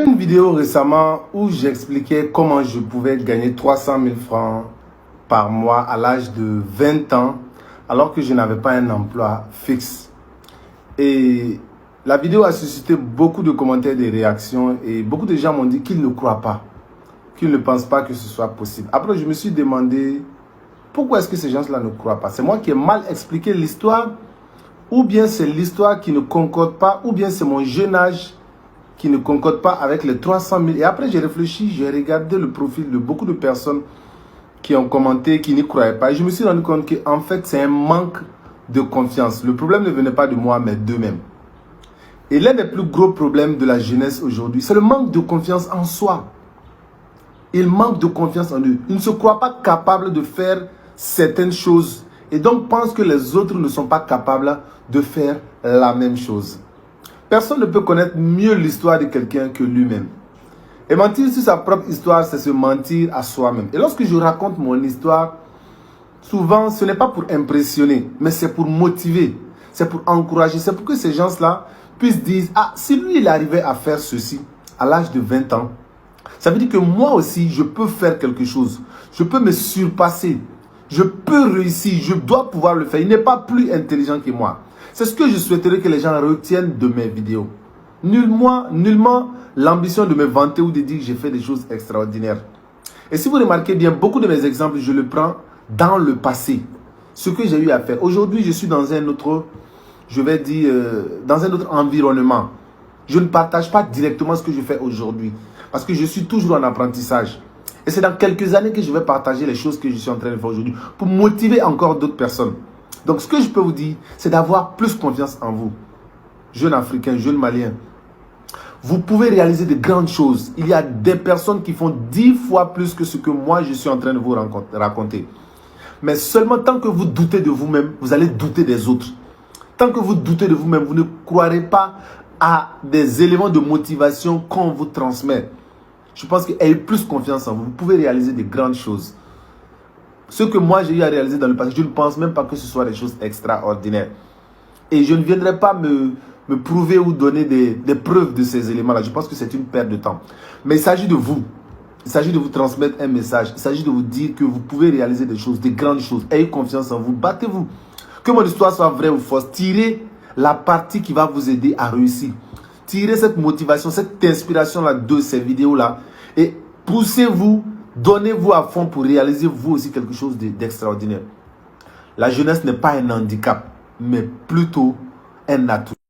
Une vidéo récemment où j'expliquais comment je pouvais gagner 300 000 francs par mois à l'âge de 20 ans alors que je n'avais pas un emploi fixe. Et la vidéo a suscité beaucoup de commentaires, de réactions et beaucoup de gens m'ont dit qu'ils ne croient pas, qu'ils ne pensent pas que ce soit possible. Après, je me suis demandé pourquoi est-ce que ces gens-là ne croient pas. C'est moi qui ai mal expliqué l'histoire ou bien c'est l'histoire qui ne concorde pas ou bien c'est mon jeune âge qui ne concorde pas avec les 300 000. Et après, j'ai réfléchi, j'ai regardé le profil de beaucoup de personnes qui ont commenté, qui n'y croyaient pas. Et je me suis rendu compte qu'en fait, c'est un manque de confiance. Le problème ne venait pas de moi, mais d'eux-mêmes. Et l'un des plus gros problèmes de la jeunesse aujourd'hui, c'est le manque de confiance en soi. Ils manquent de confiance en eux. Ils ne se croient pas capables de faire certaines choses. Et donc pensent que les autres ne sont pas capables de faire la même chose. Personne ne peut connaître mieux l'histoire de quelqu'un que lui-même. Et mentir sur sa propre histoire, c'est se mentir à soi-même. Et lorsque je raconte mon histoire, souvent, ce n'est pas pour impressionner, mais c'est pour motiver, c'est pour encourager, c'est pour que ces gens-là puissent dire « Ah, si lui, il arrivait à faire ceci à l'âge de 20 ans, ça veut dire que moi aussi, je peux faire quelque chose. Je peux me surpasser. Je peux réussir. Je dois pouvoir le faire. Il n'est pas plus intelligent que moi. » C'est ce que je souhaiterais que les gens retiennent de mes vidéos. Nullement l'ambition de me vanter ou de dire que j'ai fait des choses extraordinaires. Et si vous remarquez bien, beaucoup de mes exemples, je le prends dans le passé. Ce que j'ai eu à faire. Aujourd'hui, je suis dans un autre, je vais dire, dans un autre environnement. Je ne partage pas directement ce que je fais aujourd'hui. Parce que je suis toujours en apprentissage. Et c'est dans quelques années que je vais partager les choses que je suis en train de faire aujourd'hui. Pour motiver encore d'autres personnes. Donc, ce que je peux vous dire, c'est d'avoir plus confiance en vous. Jeunes Africains, jeunes Maliens. Vous pouvez réaliser de grandes choses. Il y a des personnes qui font 10 fois plus que ce que moi, je suis en train de vous raconter. Mais seulement tant que vous doutez de vous-même, vous allez douter des autres. Tant que vous doutez de vous-même, vous ne croirez pas à des éléments de motivation qu'on vous transmet. Je pense qu'ayez plus confiance en vous. Vous pouvez réaliser de grandes choses. Ce que moi j'ai eu à réaliser dans le passé, je ne pense même pas que ce soit des choses extraordinaires. Et je ne viendrai pas me prouver ou donner des preuves de ces éléments-là. Je pense que c'est une perte de temps. Mais il s'agit de vous. Il s'agit de vous transmettre un message. Il s'agit de vous dire que vous pouvez réaliser des choses, des grandes choses. Ayez confiance en vous. Battez-vous. Que mon histoire soit vraie ou fausse. Tirez la partie qui va vous aider à réussir. Tirez cette motivation, cette inspiration-là de ces vidéos-là. Et poussez-vous. Donnez-vous à fond pour réaliser vous aussi quelque chose d'extraordinaire. La jeunesse n'est pas un handicap, mais plutôt un atout.